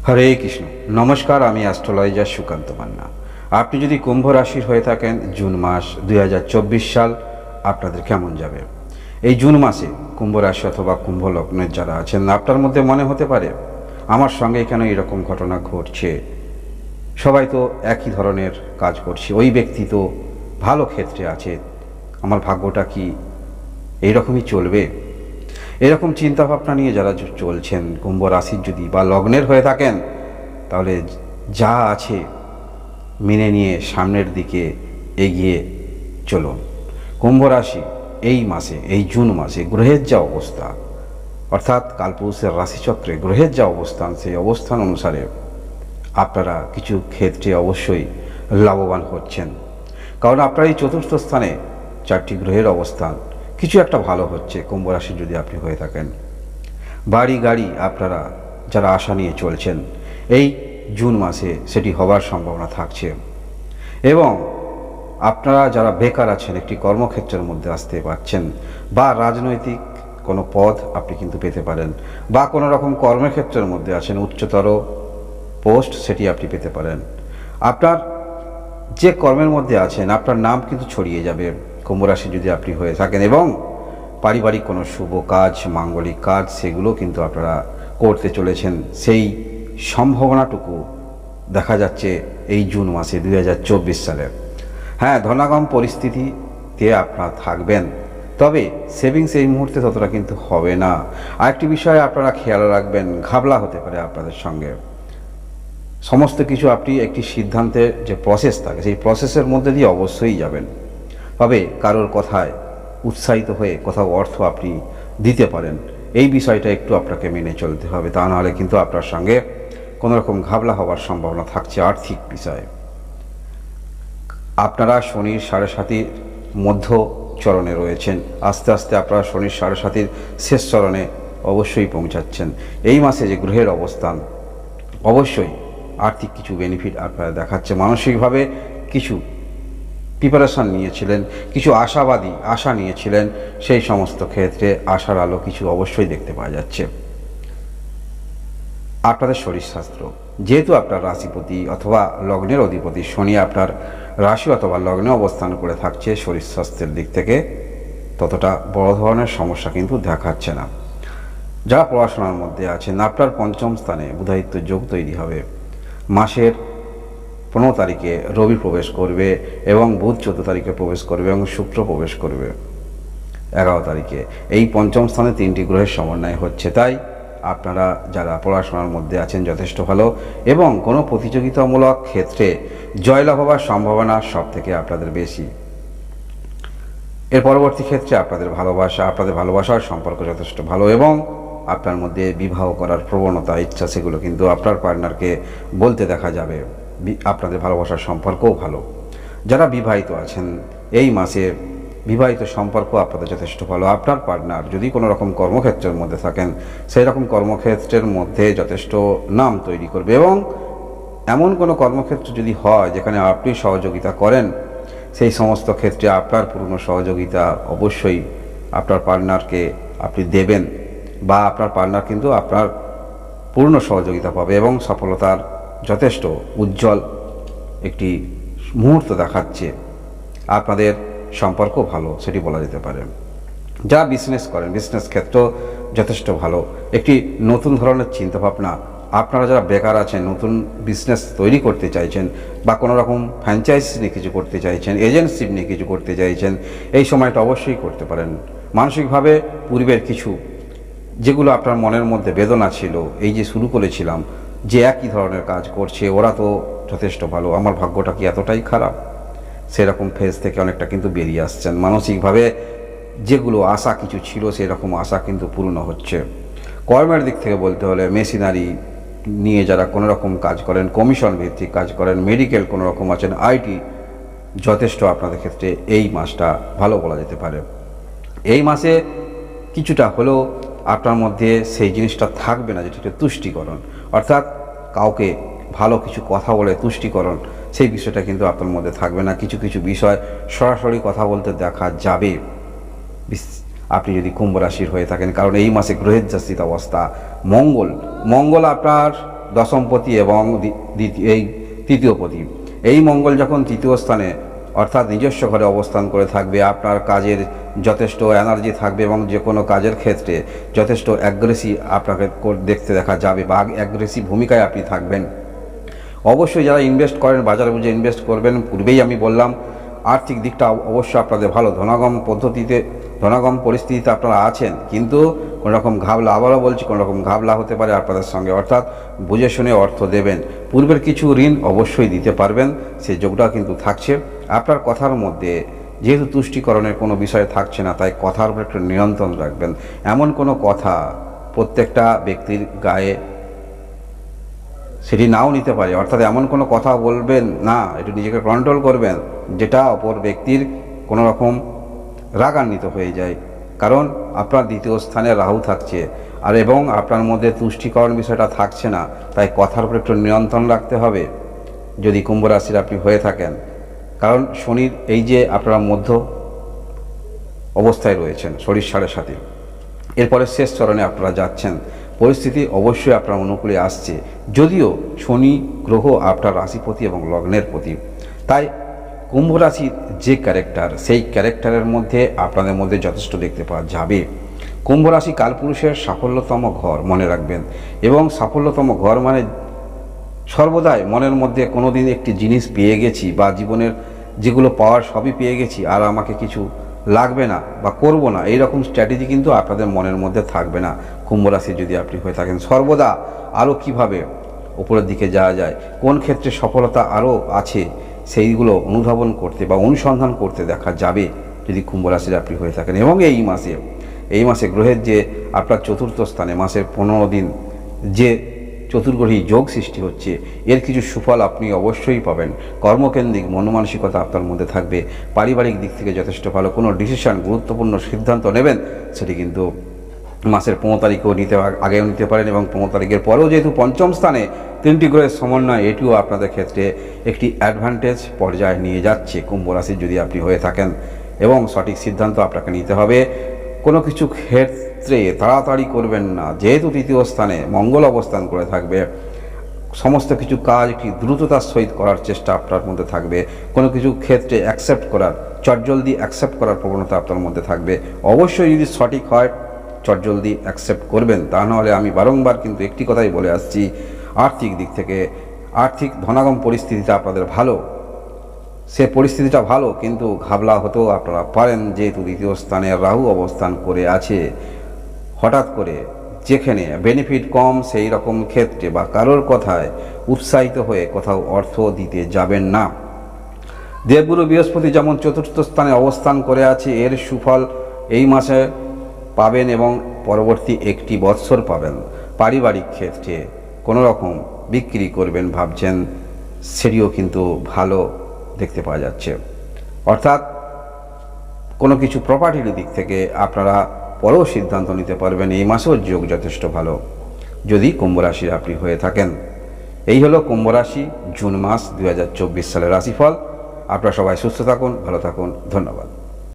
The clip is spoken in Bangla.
হরে কৃষ্ণ। নমস্কার, আমি অ্যাস্ট্রোলজার সুকান্ত মান্না। আপনি যদি কুম্ভ রাশির হয়ে থাকেন, জুন মাস 2024 সাল আপনাদের কেমন যাবে? এই জুন মাসে কুম্ভ রাশি অথবা কুম্ভ লগ্নের যারা আছেন, আপনার মধ্যে মনে হতে পারে আমার সঙ্গে কেন এরকম ঘটনা ঘটছে, সবাই তো একই ধরনের কাজ করছে, ওই ব্যক্তি তো ভালো ক্ষেত্রে আছে, আমার ভাগ্যটা কি এইরকমই চলবে? এরকম চিন্তাভাবনা নিয়ে যারা চলছেন, কুম্ভ রাশির যদি বা লগ্নের হয়ে থাকেন, তাহলে যা আছে মেনে নিয়ে সামনের দিকে এগিয়ে চলুন। কুম্ভ রাশি এই মাসে, এই জুন মাসে গ্রহের যা অবস্থা, অর্থাৎ কালপুরুষের রাশিচক্রে গ্রহের যা অবস্থান, সেই অবস্থান অনুসারে আপনারা কিছু ক্ষেত্রে অবশ্যই লাভবান হচ্ছেন। কারণ আপনার এই চতুর্থ স্থানে 4টি গ্রহের অবস্থান, কিছু একটা ভালো হচ্ছে কুম্ভ রাশি যদি আপনি হয়ে থাকেন। বাড়ি গাড়ি আপনারা যারা আশা নিয়ে চলছেন, এই জুন মাসে সেটি হবার সম্ভাবনা থাকছে। এবং আপনারা যারা বেকার আছেন, একটি কর্মক্ষেত্রের মধ্যে আসতে পারছেন, বা রাজনৈতিক কোনো পদ আপনি কিন্তু পেতে পারেন, বা কোনো রকম কর্মক্ষেত্রের মধ্যে আছেন, উচ্চতর পোস্ট সেটি আপনি পেতে পারেন। আপনার যে কর্মের মধ্যে আছেন, আপনার নাম কিন্তু ছড়িয়ে যাবে কুম্ভ রাশি যদি আপনি হয়ে থাকেন। এবং পারিবারিক কোনো শুভ কাজ, মাঙ্গলিক কাজ, সেগুলো কিন্তু আপনারা করতে চলেছেন। সেই সম্ভাবনাটুকু দেখা যাচ্ছে এই জুন মাসে 2024 সালে। হ্যাঁ, ধনাগম পরিস্থিতিতে আপনারা থাকবেন, তবে সেভিংস এই মুহূর্তে ততটা কিন্তু হবে না। আরেকটি বিষয়ে আপনারা খেয়াল রাখবেন, ঘাবলা হতে পারে আপনাদের সঙ্গে। সমস্ত কিছু আপনি একটি সিদ্ধান্তের যে প্রসেস থাকে, সেই প্রসেসের মধ্যে দিয়ে অবশ্যই যাবেন। তবে কারোর কথায় উৎসাহিত হয়ে কোথাও অর্থ আপনি দিতে পারেন, এই বিষয়টা একটু আপনাকে মেনে চলতে হবে, তা নাহলে কিন্তু আপনার সঙ্গে কোনো রকম ঘাবলা হওয়ার সম্ভাবনা থাকছে আর্থিক বিষয়ে। আপনারা শনির 7.5 মধ্য চরণে রয়েছেন, আস্তে আস্তে আপনারা শনির 7.5 শেষ চরণে অবশ্যই পৌঁছাচ্ছেন। এই মাসে যে গ্রহের অবস্থান, অবশ্যই আর্থিক কিছু বেনিফিট আপনারা দেখাচ্ছে। মানসিকভাবে কিছু প্রিপারেশান নিয়েছিলেন, কিছু আশা নিয়েছিলেন, সেই সমস্ত ক্ষেত্রে আশার আলো কিছু অবশ্যই দেখতে পাওয়া যাচ্ছে। আপনাদের শরীরশাস্ত্র, যেহেতু আপনার রাশিপতি অথবা লগ্নের অধিপতি শনি আপনার রাশি অথবা লগ্নে অবস্থান করে থাকছে, শরীর স্বাস্থ্যের দিক থেকে ততটা বড় ধরনের সমস্যা কিন্তু দেখাচ্ছে না। যারা পড়াশোনার মধ্যে আছেন, আপনার পঞ্চম স্থানে বুধায়িত্ব যোগ তৈরি হবে। মাসের 15 তারিখে রবি প্রবেশ করবে এবং বুধ 14 তারিখে প্রবেশ করবে এবং শুক্র প্রবেশ করবে 11 তারিখে। এই পঞ্চম স্থানে 3টি গ্রহের সমন্বয় হচ্ছে, তাই আপনারা যারা পড়াশোনার মধ্যে আছেন যথেষ্ট ভালো, এবং কোনো প্রতিযোগিতামূলক ক্ষেত্রে জয়লাভ হওয়ার সম্ভাবনা সব থেকে আপনাদের বেশি। এর পরবর্তী ক্ষেত্রে আপনাদের ভালোবাসার সম্পর্ক যথেষ্ট ভালো, এবং আপনার মধ্যে বিবাহ করার প্রবণতা, ইচ্ছা, সেগুলো কিন্তু আপনার পার্টনারকে বলতে দেখা যাবে। আপনাদের ভালোবাসার সম্পর্কও ভালো। যারা বিবাহিত আছেন, এই মাসে বিবাহিত সম্পর্ক আপনাদের যথেষ্ট ভালো। আপনার পার্টনার যদি কোনো রকম কর্মক্ষেত্রের মধ্যে থাকেন, সেই রকম কর্মক্ষেত্রের মধ্যে যথেষ্ট নাম তৈরি করবে। এবং এমন কোনো কর্মক্ষেত্র যদি হয় যেখানে আপনি সহযোগিতা করেন, সেই সমস্ত ক্ষেত্রে আপনার পূর্ণ সহযোগিতা অবশ্যই আপনার পার্টনারকে আপনি দেবেন, বা আপনার পার্টনার কিন্তু আপনার পূর্ণ সহযোগিতা পাবে এবং সফলতার যথেষ্ট উজ্জ্বল একটি মুহূর্ত দেখাচ্ছে। আপনাদের সম্পর্ক ভালো, সেটি বলা যেতে পারে। যারা বিজনেস করেন, বিজনেস ক্ষেত্র যথেষ্ট ভালো। একটি নতুন ধরনের চিন্তাভাবনা, আপনারা যারা বেকার আছেন, নতুন বিজনেস তৈরি করতে চাইছেন, বা কোনো রকম ফ্র্যাঞ্চাইজি নিয়ে কিছু করতে চাইছেন, এজেন্সি নিয়ে কিছু করতে চাইছেন, এই সময়টা অবশ্যই করতে পারেন। মানসিকভাবে পূর্বের কিছু যেগুলো আপনার মনের মধ্যে বেদনা ছিল, এই যে শুরু করেছিলাম যে একই ধরনের কাজ করছে, ওরা তো যথেষ্ট ভালো, আমার ভাগ্যটা কি এতটাই খারাপ, সেরকম ফেজ থেকে অনেকটা কিন্তু বেরিয়ে আসছেন। মানসিকভাবে যেগুলো আশা কিছু ছিল, সেরকম আশা কিন্তু পূর্ণ হচ্ছে। কর্মের দিক থেকে বলতে হলে, মেশিনারি নিয়ে যারা কোনো রকম কাজ করেন, কমিশন ভিত্তিক কাজ করেন, মেডিকেল কোনো রকম আছেন, আইটি, যথেষ্ট আপনাদের ক্ষেত্রে এই মাসটা ভালো বলা যেতে পারে। এই মাসে কিছুটা হলেও আপনার মধ্যে সেই জিনিসটা থাকবে না, যেটা হচ্ছে তুষ্টিকরণ, অর্থাৎ কাউকে ভালো কিছু কথা বলে তুষ্টিকরণ, সেই বিষয়টা কিন্তু আপনার মধ্যে থাকবে না। কিছু কিছু বিষয় সরাসরি কথা বলতে দেখা যাবে আপনি যদি কুম্ভ রাশির হয়ে থাকেন, কারণ এই মাসে গ্রহের যা স্থিত অবস্থা, মঙ্গল আপনার দশমপতি এবং এই তৃতীয়পতি। এই মঙ্গল যখন তৃতীয় স্থানে অর্থাৎ নিজস্ব ঘরে অবস্থান করে থাকবে, আপনার কাজের যথেষ্ট এনার্জি থাকবে এবং যে কোনো কাজের ক্ষেত্রে যথেষ্ট অ্যাগ্রেসিভ আপনাকে দেখতে দেখা যাবে বা অ্যাগ্রেসিভ ভূমিকায় আপনি থাকবেন। অবশ্যই যারা ইনভেস্ট করেন বাজারে বুঝে ইনভেস্ট করবেন। পূর্বেই আমি বললাম আর্থিক দিকটা অবশ্যই আপনাদের ভালো, ধনাগম পরিস্থিতিতে আপনারা আছেন, কিন্তু কোনো রকম ঘাবলা, আবারও বলছি, কোনো রকম ঘাবলা হতে পারে আপনাদের সঙ্গে, অর্থাৎ বুঝে শুনে অর্থ দেবেন। পূর্বের কিছু ঋণ অবশ্যই দিতে পারবেন, সেই যোগটা কিন্তু থাকছে। আপনার কথার মধ্যে যেহেতু তুষ্টিকরণের কোনো বিষয় থাকছে না, তাই কথার উপর একটু নিয়ন্ত্রণ রাখবেন। এমন কোনো কথা প্রত্যেকটা ব্যক্তির গায়ে সেটি নাও নিতে পারে, অর্থাৎ এমন কোনো কথা বলবেন না, একটু নিজেকে কন্ট্রোল করবেন যেটা অপর ব্যক্তির কোনো রকম রাগান্বিত হয়ে যায়। কারণ আপনার দ্বিতীয় স্থানে রাহু থাকছে আর এবং আপনার মধ্যে তুষ্টিকরণ বিষয়টা থাকছে না, তাই কথার উপর একটু নিয়ন্ত্রণ রাখতে হবে যদি কুম্ভ রাশির আপনি হয়ে থাকেন। কারণ শনির এই যে আপনারা মধ্য অবস্থায় রয়েছেন, শনির 7.5, এরপরে শেষ চরণে আপনারা যাচ্ছেন, পরিস্থিতি অবশ্যই আপনার অনুকূলে আসছে, যদিও শনি গ্রহ আপনার রাশিপতি এবং লগ্নের প্রতি। তাই কুম্ভ রাশির যে ক্যারেক্টার, সেই ক্যারেক্টারের মধ্যে আপনাদের মধ্যে যথেষ্ট দেখতে পাওয়া যাবে। কুম্ভ রাশি কালপুরুষের সাফল্যতম ঘর, মনে রাখবেন। এবং সাফল্যতম ঘর মানে সর্বদাই মনের মধ্যে কোনো দিন একটি জিনিস পেয়ে গেছি বা জীবনের যেগুলো পাওয়ার সবই পেয়ে গেছি, আর আমাকে কিছু লাগবে না বা করব না, এইরকম স্ট্র্যাটেজি কিন্তু আপনাদের মনের মধ্যে থাকবে না কুম্ভ রাশি যদি আপনি হয়ে থাকেন। সর্বদা আরও কীভাবে উপরের দিকে যাওয়া যায়, কোন ক্ষেত্রে সফলতা আরও আছে, সেইগুলো অনুধাবন করতে বা অনুসন্ধান করতে দেখা যাবে যদি কুম্ভ রাশির আপনি হয়ে থাকেন। এবং এই মাসে গ্রহের যে আপনার চতুর্থ স্থানে মাসের 15 দিন যে চতুর্গ্রহী যোগ সৃষ্টি হচ্ছে, এর কিছু সুফল আপনি অবশ্যই পাবেন। কর্মকেন্দ্রিক মনমানসিকতা আপনার মধ্যে থাকবে। পারিবারিক দিক থেকে যথেষ্ট ভালো। কোনো ডিসিশন, গুরুত্বপূর্ণ সিদ্ধান্ত নেবেন, সেটি কিন্তু মাসের 15 তারিখেও আগেও নিতে পারেন এবং 15 তারিখের পরেও যেহেতু পঞ্চম স্থানে 3টি গ্রহের সমন্বয়, এটিও আপনাদের ক্ষেত্রে একটি অ্যাডভান্টেজ পর্যায়ে নিয়ে যাচ্ছে কুম্ভ রাশির যদি আপনি হয়ে থাকেন। এবং সঠিক সিদ্ধান্ত আপনাকে নিতে হবে। কোনো কিছু ক্ষেত্রে তাড়াতাড়ি করবেন না, যেহেতু তৃতীয় স্থানে মঙ্গল অবস্থান করে থাকবে। সমস্ত কিছু কাজ একটি দ্রুততার সহিত করার চেষ্টা আপনার মধ্যে থাকবে। কোনো কিছু ক্ষেত্রে চটজলদি অ্যাকসেপ্ট করার প্রবণতা আপনার মধ্যে থাকবে। অবশ্যই যদি সঠিক হয় চটজলদি অ্যাকসেপ্ট করবেন, তা নাহলে আমি বারংবার কিন্তু একটি কথাই বলে আসছি, আর্থিক দিক থেকে আর্থিক ধনাগম পরিস্থিতিটা আপনাদের ভালো, সে পরিস্থিতিটা ভালো, কিন্তু ঘাবলা হতেও আপনারা পারেন, যেহেতু দ্বিতীয় স্থানে রাহু অবস্থান করে আছে। হঠাৎ করে যেখানে বেনিফিট কম, সেই রকম ক্ষেত্রে বা কারোর কথায় উৎসাহিত হয়ে কোথাও অর্থ দিতে যাবেন না। দেবগুরু বৃহস্পতি যেমন চতুর্থ স্থানে অবস্থান করে আছে, এর সুফল এই মাসে পাবেন এবং পরবর্তী একটি বৎসর পাবেন। পারিবারিক ক্ষেত্রে কোনো রকম বিক্রি করবেন ভাবছেন, সেটিও কিন্তু ভালো দেখতে পাওয়া যাচ্ছে। অর্থাৎ কোনো কিছু প্রপার্টির দিক থেকে আপনারা পরেও সিদ্ধান্ত নিতে পারবেন। এই মাসেও যোগ যথেষ্ট ভালো যদি কুম্ভ রাশির আপনি হয়ে থাকেন। এই হলো কুম্ভ রাশি জুন মাস 2024 সালের রাশিফল। আপনারা সবাই সুস্থ থাকুন, ভালো থাকুন, ধন্যবাদ।